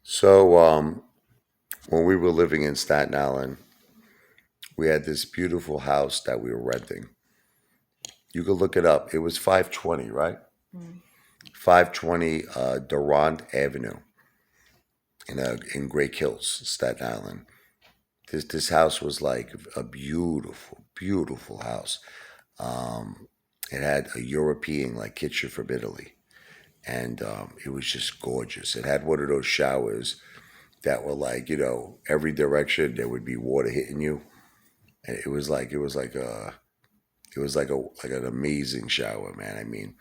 So, when we were living in Staten Island, we had this beautiful house that we were renting. You could look it up. It was 520, right? Mm. 520 Durand Avenue in Great Hills, Staten Island. This house was like a beautiful, beautiful house. Um, it had a European like kitchen from Italy, and it was just gorgeous. It had one of those showers that were like every direction there would be water hitting you. And it was like an amazing shower, man. I mean,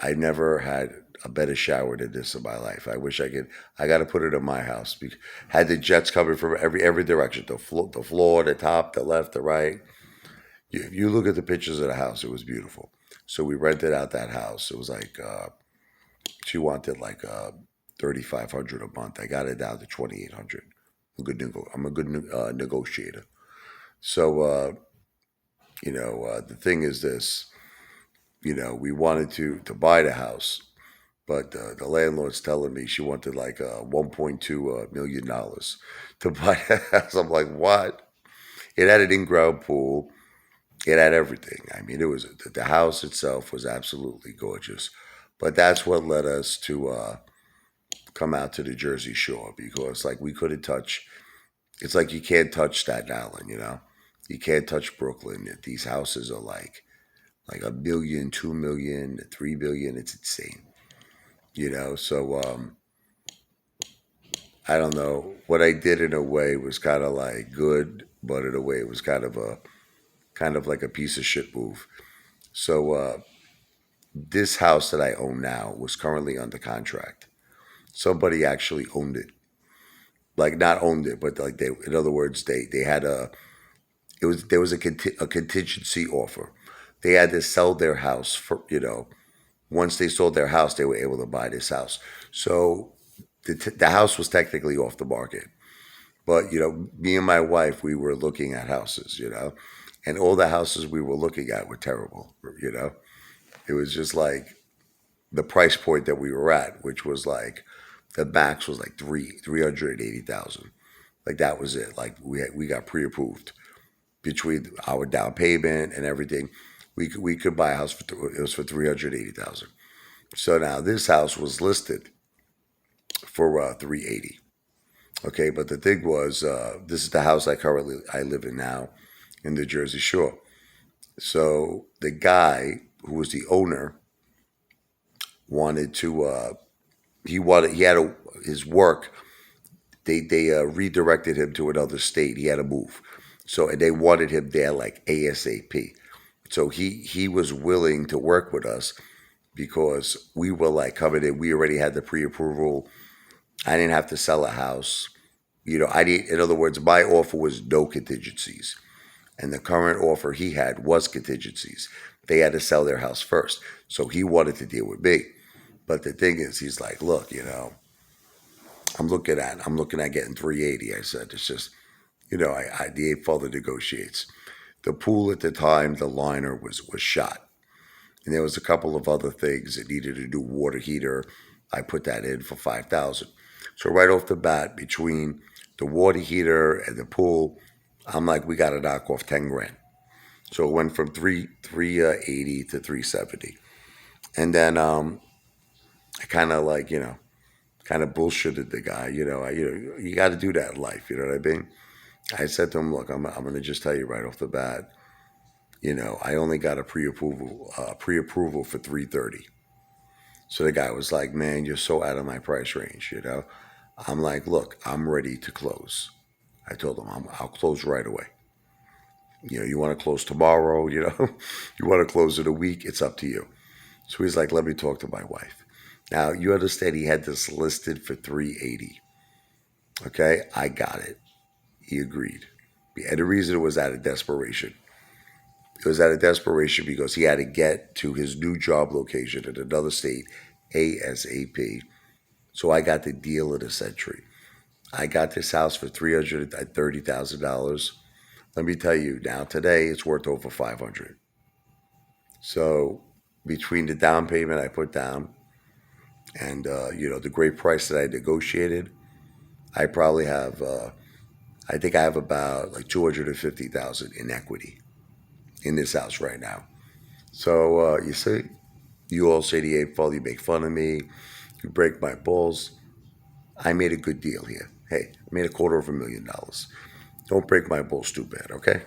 I never had a better shower than this in my life. I wish I could. I got to put it in my house. Had the jets coming from every direction, the floor, the top, the left, the right. If you look at the pictures of the house, it was beautiful. So we rented out that house. It was like she wanted like 3,500 a month. I got it down to 2,800. I'm a good negotiator. So the thing is this. We wanted to buy the house, but the landlord's telling me she wanted like 1.2 million dollars to buy the house. I'm like, what? It had an in-ground pool. It had everything. I mean, it was the house itself was absolutely gorgeous, but that's what led us to come out to the Jersey Shore because like we couldn't touch. It's like you can't touch Staten Island. You can't touch Brooklyn. These houses are like a million, 2 million, 3 billion. It's insane. So I don't know. What I did in a way was kind of like good, but in a way it was kind of like a piece of shit move. So this house that I own now was currently under contract. Somebody actually owned it, like not owned it, but like in other words, they had there was a contingency offer. They had to sell their house for once they sold their house, they were able to buy this house. So the house was technically off the market. But me and my wife, we were looking at houses, and all the houses we were looking at were terrible. It was just like the price point that we were at, which was like the max was like 380,000. Like that was it. Like we got pre-approved between our down payment and everything. We could buy a house it was for 380,000. So now this house was listed for 380. Okay, but the thing was, this is the house I live in now, in the Jersey Shore. So the guy who was the owner wanted to, he had his work. They redirected him to another state. He had to move, so and they wanted him there like ASAP. So he was willing to work with us because we were like coming in. We already had the pre-approval. I didn't have to sell a house. I didn't. In other words, my offer was no contingencies, and the current offer he had was contingencies. They had to sell their house first, so he wanted to deal with me. But the thing is, he's like, look, I'm looking at getting 380. I said, it's just, the Apefather negotiates. The pool at the time, the liner was shot, and there was a couple of other things that needed a new water heater. I put that in for 5,000. So right off the bat, between the water heater and the pool, I'm like, we got to knock off 10 grand. So it went from 380 to 370, and then I kind of like kind of bullshitted the guy. You got to do that in life. You know what I mean? I said to him, look, I'm going to just tell you right off the bat. I only got a pre-approval for 330. So the guy was like, man, you're so out of my price range. I'm like, look, I'm ready to close. I told him I'll close right away. You want to close tomorrow, you want to close in a week, it's up to you. So he's like, let me talk to my wife. Now, you understand he had this listed for 380. Okay, I got it. He agreed. And the reason it was out of desperation. It was out of desperation because he had to get to his new job location in another state ASAP. So I got the deal of the century. I got this house for $330,000. Let me tell you, now today it's worth over 500. So between the down payment I put down And the great price that I negotiated, I probably have, I think I have about like 250,000 in equity in this house right now. So you see, you all say the Apefather, you make fun of me, you break my balls. I made a good deal here. Hey, I made $250,000. Don't break my balls too bad, okay?